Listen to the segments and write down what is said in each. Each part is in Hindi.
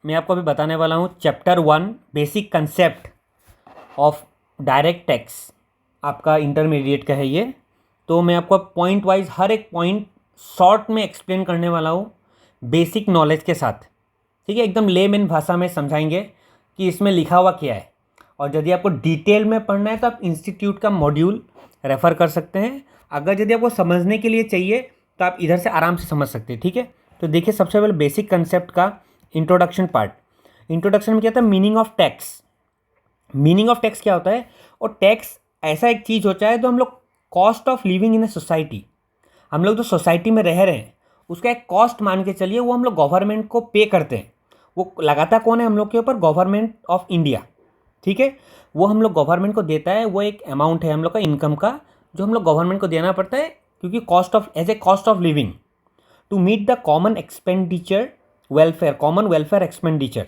मैं आपको अभी बताने वाला हूँ chapter 1 basic concept of direct tax. आपका इंटरमीडिएट का है ये। तो मैं आपको पॉइंट वाइज हर एक पॉइंट शॉर्ट में एक्सप्लेन करने वाला हूँ बेसिक नॉलेज के साथ। ठीक है, एकदम लेमैन भाषा में समझाएंगे कि इसमें लिखा हुआ क्या है। और यदि आपको डिटेल में पढ़ना है तो आप इंस्टीट्यूट का मॉड्यूल रेफ़र कर सकते हैं। अगर यदि आपको समझने के लिए चाहिए तो आप इधर से आराम से समझ सकते हैं। ठीक है, तो देखिए सबसे पहले बेसिक कंसेप्ट का इंट्रोडक्शन पार्ट। इंट्रोडक्शन में क्या था? Meaning of tax. Meaning of tax क्या होता है? और टैक्स ऐसा एक चीज़ होता है जो हम लोग cost of living in a society, हम लोग जो सोसाइटी में रह रहे हैं उसका एक कॉस्ट मान के चलिए, वो हम लोग गवर्नमेंट को पे करते हैं। वो लगाता कौन है हम लोग के ऊपर? Government of India. ठीक है, वो हम लोग गवर्नमेंट को देता है। वो एक अमाउंट है हम लोग का इनकम का जो हम लोग गवर्नमेंट को देना पड़ता है, क्योंकि cost of as a cost of living to meet the common expenditure welfare, common welfare expenditure.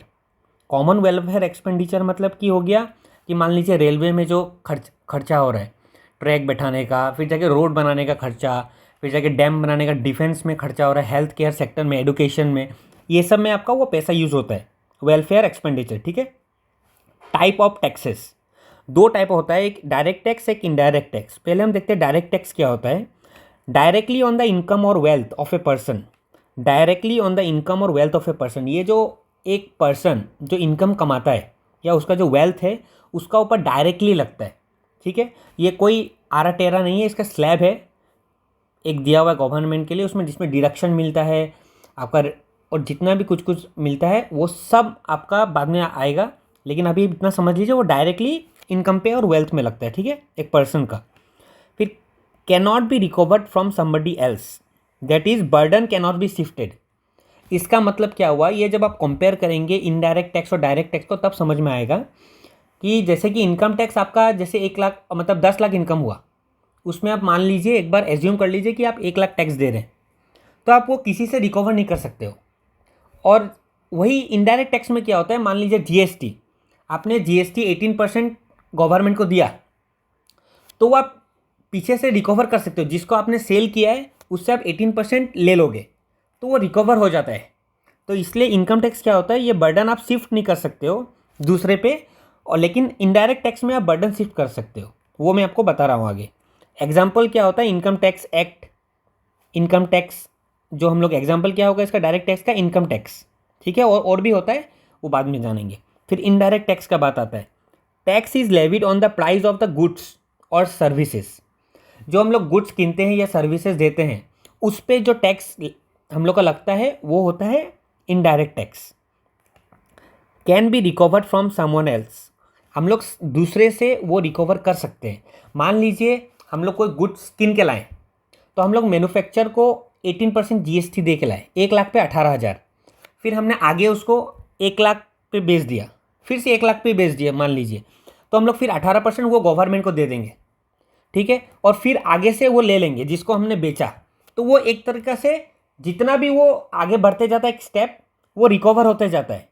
Common welfare expenditure मतलब कि हो गया कि मान लीजिए रेलवे में जो खर्चा हो रहा है, ट्रैक बैठाने का, फिर जाके रोड बनाने का खर्चा, फिर जाके डैम बनाने का, डिफेंस में खर्चा हो रहा है, हेल्थ केयर सेक्टर में, एडुकेशन में, ये सब में आपका वो पैसा यूज़ होता है, वेलफेयर एक्सपेंडिचर। ठीक है। टाइप ऑफ टैक्सेस, दो टाइप होता है, एक डायरेक्ट टैक्स, एक इनडायरेक्ट टैक्स। पहले हम देखते हैं डायरेक्ट टैक्स क्या होता है। डायरेक्टली ऑन द इनकम और wealth of a person, directly on the income और वेल्थ ऑफ ए पर्सन, ये जो एक पर्सन जो इनकम कमाता है या उसका जो वेल्थ है उसका ऊपर डायरेक्टली लगता है। ठीक है, ये कोई आरा टेरा नहीं है, इसका स्लैब है एक दिया हुआ गवर्नमेंट के लिए, उसमें जिसमें डिडक्शन मिलता है आपका, और जितना भी कुछ कुछ मिलता है वो सब आपका बाद में आएगा। लेकिन अभी इतना समझ लीजिए वो डायरेक्टली इनकम पे और वेल्थ में लगता है। ठीक है, एक पर्सन का। फिर cannot be recovered from somebody else, that is burden cannot be shifted. इसका मतलब क्या हुआ? ये जब आप कंपेयर करेंगे इनडायरेक्ट टैक्स और डायरेक्ट टैक्स को तब समझ में आएगा कि जैसे कि इनकम टैक्स आपका जैसे 1 लाख मतलब 10 लाख इनकम हुआ, उसमें आप मान लीजिए एक बार एज्यूम कर लीजिए कि आप 1 लाख टैक्स दे रहे हैं, तो आप वो किसी से रिकवर नहीं कर सकते हो। और वही इनडायरेक्ट टैक्स में क्या होता है? मान लीजिए जीएसटी, आपने जीएसटी 18% गवर्नमेंट को दिया, तो वो आप पीछे से रिकवर कर सकते हो। जिसको आपने सेल किया है उससे आप 18% ले लोगे तो वो रिकवर हो जाता है। तो इसलिए इनकम टैक्स क्या होता है? ये बर्डन आप शिफ्ट नहीं कर सकते हो दूसरे पे, और लेकिन इनडायरेक्ट टैक्स में आप बर्डन शिफ्ट कर सकते हो। वो मैं आपको बता रहा हूँ आगे। एग्जाम्पल क्या होता है? Income tax act, income tax जो हम लोग एग्जाम्पल क्या होगा इसका? डायरेक्ट टैक्स का इनकम टैक्स। ठीक है, और भी होता है, वो बाद में जानेंगे। फिर इनडायरेक्ट टैक्स का बात आता है। Tax is levied on the price of the goods और सर्विसेज। जो हम लोग गुड्स किनते हैं या सर्विसेज देते हैं उस पर जो टैक्स हम लोग का लगता है वो होता है indirect tax. Can be recovered from someone else, हम लोग दूसरे से वो रिकवर कर सकते हैं। मान लीजिए हम लोग कोई गुड्स किन के लाएं, तो हम लोग मैन्युफैक्चर को 18% जीएसटी दे के लाए, 1 लाख पे 18,000। फिर हमने आगे उसको 1 लाख पे बेच दिया, फिर से 1 लाख पे बेच दिया मान लीजिए, तो हम लोग फिर 18% वो गवर्नमेंट को दे देंगे। ठीक है, और फिर आगे से वो ले लेंगे जिसको हमने बेचा। तो वो एक तरीक़े से जितना भी वो आगे बढ़ते जाता है एक स्टेप, वो रिकवर होते जाता है।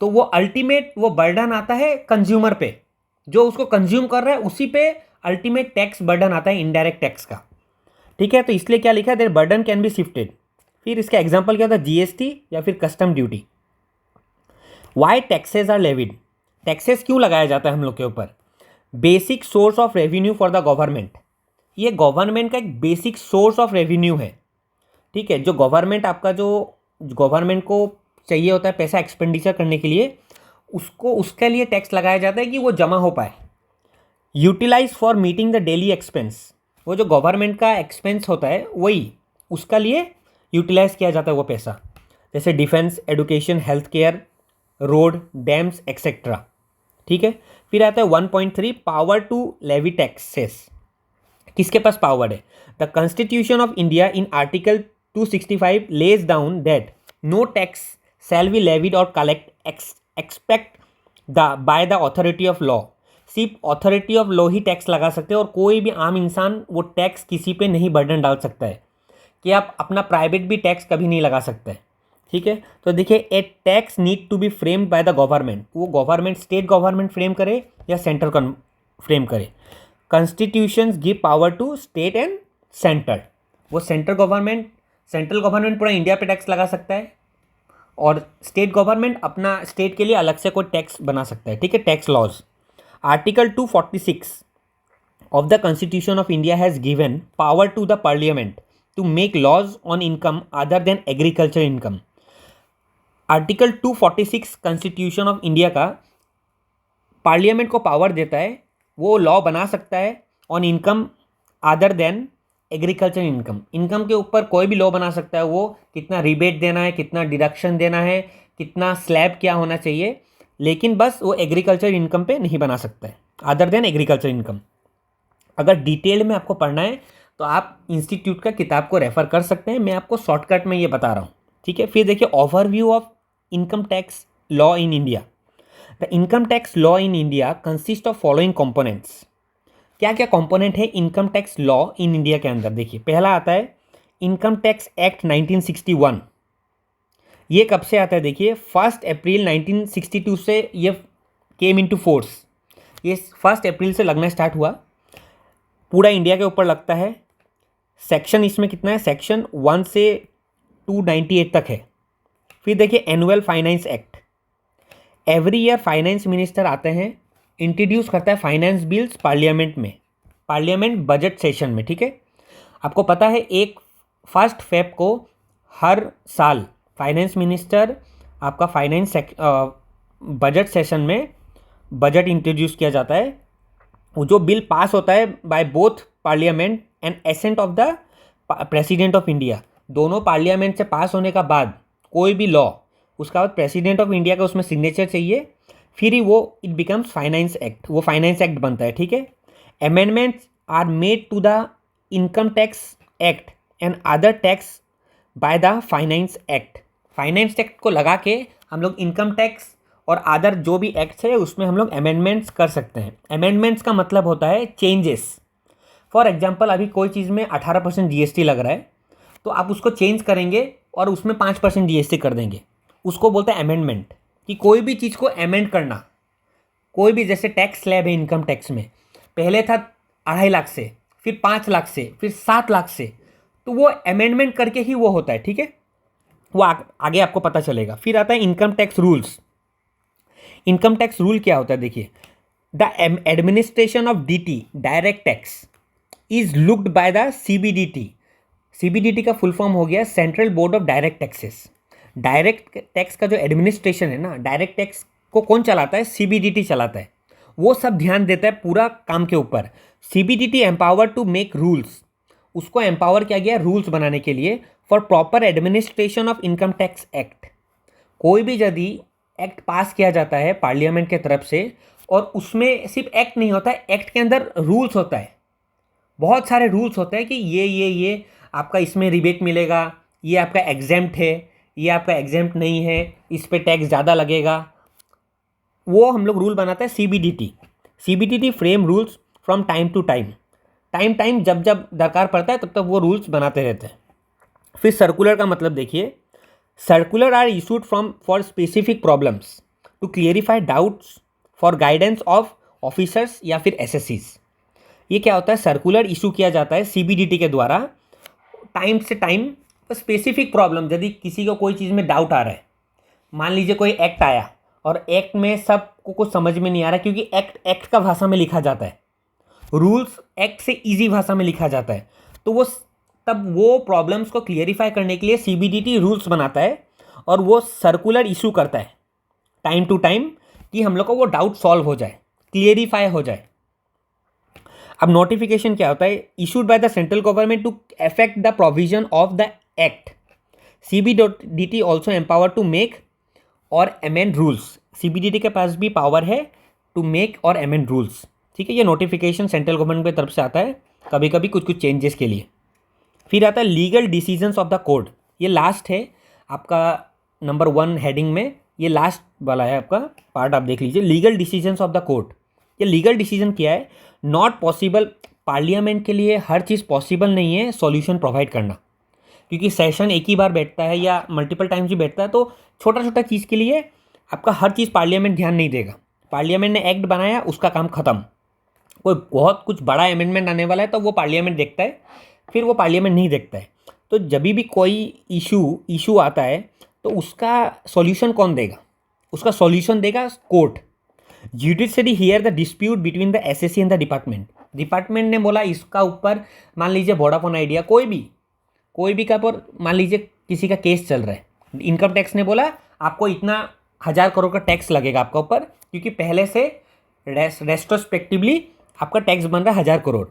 तो वो अल्टीमेट वो बर्डन आता है कंज्यूमर पे, जो उसको कंज्यूम कर रहा है उसी पे अल्टीमेट टैक्स बर्डन आता है इनडायरेक्ट टैक्स का। ठीक है, तो इसलिए क्या लिखा है? Their burden can be shifted. फिर इसका एग्जांपल क्या होता है? जीएसटी या फिर custom duty. Why taxes are levied, taxes क्यों लगाया जाता है हम लोग के ऊपर? Basic source of revenue for the government, ये गवर्नमेंट का एक बेसिक सोर्स ऑफ रेवेन्यू है। ठीक है, जो गवर्नमेंट आपका जो गवर्नमेंट को चाहिए होता है पैसा एक्सपेंडिचर करने के लिए, उसको उसके लिए टैक्स लगाया जाता है कि वो जमा हो पाए। Utilize for meeting the daily expense, वो जो गवर्नमेंट का एक्सपेंस होता है वही उसका लिए यूटिलाइज किया जाता है वो पैसा, जैसे defence, education, health care, road, dams etcetera. ठीक है, फिर आता है 1.3 पावर टू लेवी टैक्सेस। किसके पास पावर है? The constitution of India in article 265 lays down that no tax shall be levied और collect expect the by the authority of law. सिर्फ अथॉरिटी ऑफ लॉ ही टैक्स लगा सकते हैं और कोई भी आम इंसान वो टैक्स किसी पे नहीं बर्डन डाल सकता है, कि आप अपना प्राइवेट भी टैक्स कभी नहीं लगा सकते हैं। ठीक है, तो देखिए a tax need to be framed by the government, वो गवर्नमेंट स्टेट गवर्नमेंट फ्रेम करे या सेंट्रल फ्रेम करे। Constitutions give power to state and centre, वो सेंट्रल गवर्नमेंट पूरा इंडिया पे टैक्स लगा सकता है, और स्टेट गवर्नमेंट अपना स्टेट के लिए अलग से कोई टैक्स बना सकता है, ठीक है, tax laws. Article 246 of the Constitution of India has given power to the Parliament to make laws on income other than agriculture income। Article 246 constitution of India का पार्लियामेंट को पावर देता है, वो लॉ बना सकता है on income other than agriculture income. Income के ऊपर कोई भी लॉ बना सकता है, वो कितना रिबेट देना है, कितना डिडक्शन देना है, कितना स्लैब क्या होना चाहिए, लेकिन बस वो एग्रीकल्चर इनकम पे नहीं बना सकता है अदर देन एग्रीकल्चर इनकम। अगर डिटेल में आपको पढ़ना है तो आप इंस्टीट्यूट का किताब को रेफ़र कर सकते हैं, मैं आपको शॉर्टकट में ये बता रहा हूँ, ठीक है। फिर देखिए overview of income tax law in India. The income tax law in India consist of following components. क्या क्या कंपोनेंट है income tax law in India के अंदर? देखिए पहला आता है इनकम टैक्स एक्ट 1961। ये कब से आता है? देखिए 1 अप्रैल 1962 से ये केम इनटू फोर्स। ये 1 अप्रैल से लगना स्टार्ट हुआ, पूरा इंडिया के ऊपर लगता है। सेक्शन इसमें कितना है? सेक्शन 1 से 298 तक है। फिर देखिए annual finance act, every year finance minister आते हैं, इंट्रोड्यूस करता है फाइनेंस बिल्स पार्लियामेंट में, पार्लियामेंट बजट सेशन में, ठीक है। आपको पता है 1 फेब को हर साल फाइनेंस मिनिस्टर आपका फाइनेंस बजट सेशन में बजट इंट्रोड्यूस किया जाता है। वो जो बिल पास होता है by both parliament and ascent of the president of India, दोनों पार्लियामेंट से पास होने का बाद कोई भी लॉ, उसका बाद प्रेसिडेंट ऑफ इंडिया का उसमें सिग्नेचर चाहिए, फिर ही वो इट बिकम्स फाइनेंस एक्ट, वो फाइनेंस एक्ट बनता है, ठीक है। Amendments are made to the income tax act and other tax by the finance act. Finance act को लगा के हम लोग इनकम टैक्स और अदर जो भी एक्ट्स है उसमें हम लोग अमेंडमेंट्स कर सकते हैं। अमेंडमेंट्स का मतलब होता है चेंजेस। फॉर एग्जांपल अभी कोई चीज़ में 18% जीएसटी लग रहा है, तो आप उसको चेंज करेंगे और उसमें 5% जीएसटी कर देंगे, उसको बोलते हैं अमेंडमेंट। कि कोई भी चीज़ को अमेंड करना, कोई भी जैसे टैक्स स्लैब है इनकम टैक्स में, पहले था 2.5 लाख से, फिर 5 लाख से, फिर 7 लाख से, तो वो अमेंडमेंट करके ही वो होता है, ठीक है। वो आगे आपको पता चलेगा। फिर आता है income tax rules. Income tax rule क्या होता है? देखिए the administration of DT direct tax is looked by the CBDT. CBDT का फुल फॉर्म हो गया central board of direct taxes. Direct tax का जो एडमिनिस्ट्रेशन है ना, डायरेक्ट टैक्स को कौन चलाता है? सीबीडीटी चलाता है। वो सब ध्यान देता है पूरा काम के ऊपर। CBDT empower to make rules, उसको एम्पावर किया गया रूल्स बनाने के लिए for proper administration of income tax act. कोई भी यदि एक्ट पास किया जाता है पार्लियामेंट के तरफ से, और उसमें सिर्फ एक्ट नहीं होता है, एक्ट के अंदर रूल्स होता है, बहुत सारे रूल्स होते हैं कि ये आपका इसमें रिबेट मिलेगा, ये आपका एग्जेम्प्ट है, ये आपका एग्जेम्प्ट नहीं है, इस पे टैक्स ज़्यादा लगेगा। वो हम लोग रूल बनाते हैं CBDT. CBDT frame rules from time to time, जब जब दरकार पड़ता है तब तक वो रूल्स बनाते रहते हैं। फिर सर्कुलर का मतलब देखिए, circular are issued for specific problems to clarify doubts for guidance of officers या फिर एसएससीज। ये क्या होता है? सर्कुलर इशू किया जाता है सीबीडीटी के द्वारा टाइम से टाइम, स्पेसिफिक प्रॉब्लम, यदि किसी को कोई चीज़ में डाउट आ रहा है, मान लीजिए कोई एक्ट आया और एक्ट में सबको कुछ समझ में नहीं आ रहा क्योंकि एक्ट का भाषा में लिखा जाता है, रूल्स एक्ट से इजी भाषा में लिखा जाता है, तो वो प्रॉब्लम्स को क्लियरिफाई करने के लिए सीबीडीटी रूल्स बनाता है और वो सर्कुलर इशू करता है टाइम टू टाइम कि हम लोग को वो डाउट सॉल्व हो जाए, क्लियरिफाई हो जाए। अब नोटिफिकेशन क्या होता है? Issued by the central government to affect the provision of the act. CBDT also empower to make और अमेंड रूल्स। सीबीडीटी के पास भी पावर है टू मेक और अमेंड रूल्स, ठीक है। ये नोटिफिकेशन सेंट्रल गवर्नमेंट की तरफ से आता है कभी कभी कुछ चेंजेस के लिए। फिर आता है legal decisions of the court. ये लास्ट है आपका नंबर 1 हेडिंग में, ये लास्ट वाला है आपका पार्ट, आप देख लीजिए। Legal decisions of the court. ये लीगल डिसीजन क्या है? नॉट पॉसिबल, पार्लियामेंट के लिए हर चीज़ पॉसिबल नहीं है सॉल्यूशन प्रोवाइड करना, क्योंकि सेशन एक ही बार बैठता है या मल्टीपल टाइम्स भी बैठता है, तो छोटा छोटा चीज़ के लिए आपका हर चीज़ पार्लियामेंट ध्यान नहीं देगा। पार्लियामेंट ने एक्ट बनाया, उसका काम ख़त्म। कोई बहुत कुछ बड़ा अमेंडमेंट आने वाला है तो वो पार्लियामेंट देखता है, फिर वो पार्लियामेंट नहीं देखता है। तो जब भी कोई इशू आता है तो उसका सॉल्यूशन कौन देगा? उसका सॉल्यूशन देगा court. Judiciary here the dispute between the assessee and the department. Department ने बोला इसका ऊपर, मान लीजिए वोडाफोन आइडिया, कोई भी का पर मान लीजिए किसी का केस चल रहा है, इनकम टैक्स ने बोला आपको इतना 1000 करोड़ का टैक्स लगेगा आपका ऊपर, क्योंकि पहले से रेस्ट्रोस्पेक्टिवली आपका टैक्स बन रहा है 1000 करोड़।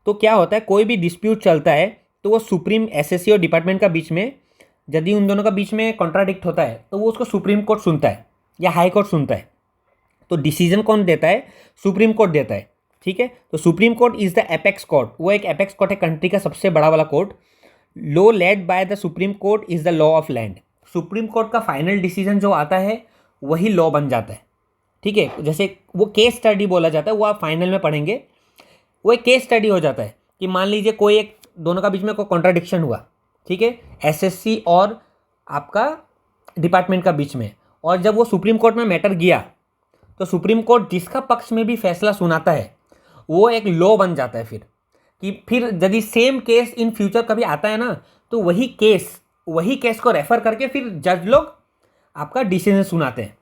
तो क्या होता है, कोई भी डिस्प्यूट चलता है तो वो सुप्रीम एसएससी और डिपार्टमेंट का बीच में, यदि उन दोनों का बीच में कॉन्ट्राडिक्ट होता है तो वो उसको सुप्रीम कोर्ट सुनता है या हाई कोर्ट सुनता है। तो डिसीजन कौन देता है? सुप्रीम कोर्ट देता है। ठीक है, तो supreme court is the apex court. वो एक एपेक्स कोर्ट है, कंट्री का सबसे बड़ा वाला court. Law led by the supreme court is the law of land. Supreme court का फाइनल डिसीजन जो आता है वही लॉ बन जाता है। ठीक है, जैसे वो केस स्टडी बोला जाता है, वो आप फाइनल में पढ़ेंगे। वो एक केस स्टडी हो जाता है कि मान लीजिए कोई एक दोनों का बीच में कोई कॉन्ट्राडिक्शन हुआ, ठीक है, एसएससी और आपका डिपार्टमेंट का बीच में, और जब वो सुप्रीम कोर्ट में मैटर गया तो सुप्रीम कोर्ट जिसका पक्ष में भी फैसला सुनाता है वो एक लॉ बन जाता है। फिर यदि सेम केस इन फ्यूचर कभी आता है ना, तो वही केस को रेफर करके फिर जज लोग आपका डिसीजन सुनाते हैं।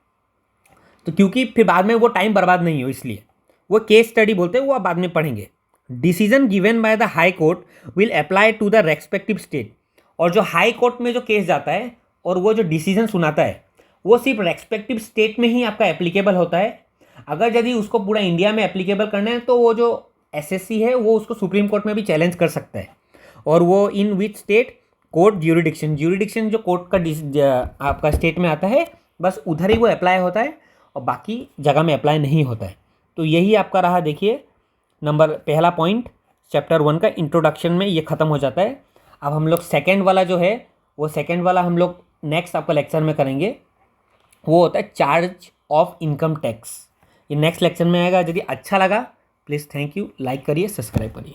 तो क्योंकि फिर बाद में वो टाइम बर्बाद नहीं हो, इसलिए वो केस स्टडी बोलते हैं, वो आप बाद में पढ़ेंगे। Decision given by the high court will apply to the respective state. और जो हाई कोर्ट में जो केस जाता है और वो जो डिसीजन सुनाता है वो सिर्फ रेस्पेक्टिव स्टेट में ही आपका एप्लीकेबल होता है। अगर यदि उसको पूरा इंडिया में एप्लीकेबल करना है तो वो जो एसएससी है वो उसको सुप्रीम कोर्ट में भी चैलेंज कर सकता है। और वो इन विच स्टेट कोर्ट ज्यूरिडिक्शन जो कोर्ट का आपका स्टेट में आता है, बस उधर ही वो अप्लाई होता है और बाकी जगह में अप्लाई नहीं होता है। तो यही आपका रहा, देखिए पहला पॉइंट चैप्टर 1 का इंट्रोडक्शन में ये ख़त्म हो जाता है। अब हम लोग सेकेंड वाला जो है वो सेकेंड वाला हम लोग नेक्स्ट आपका लेक्चर में करेंगे। वो होता है चार्ज ऑफ इनकम टैक्स। ये नेक्स्ट लेक्चर में आएगा। यदि अच्छा लगा प्लीज़ थैंक यू, लाइक करिए, सब्सक्राइब करिए।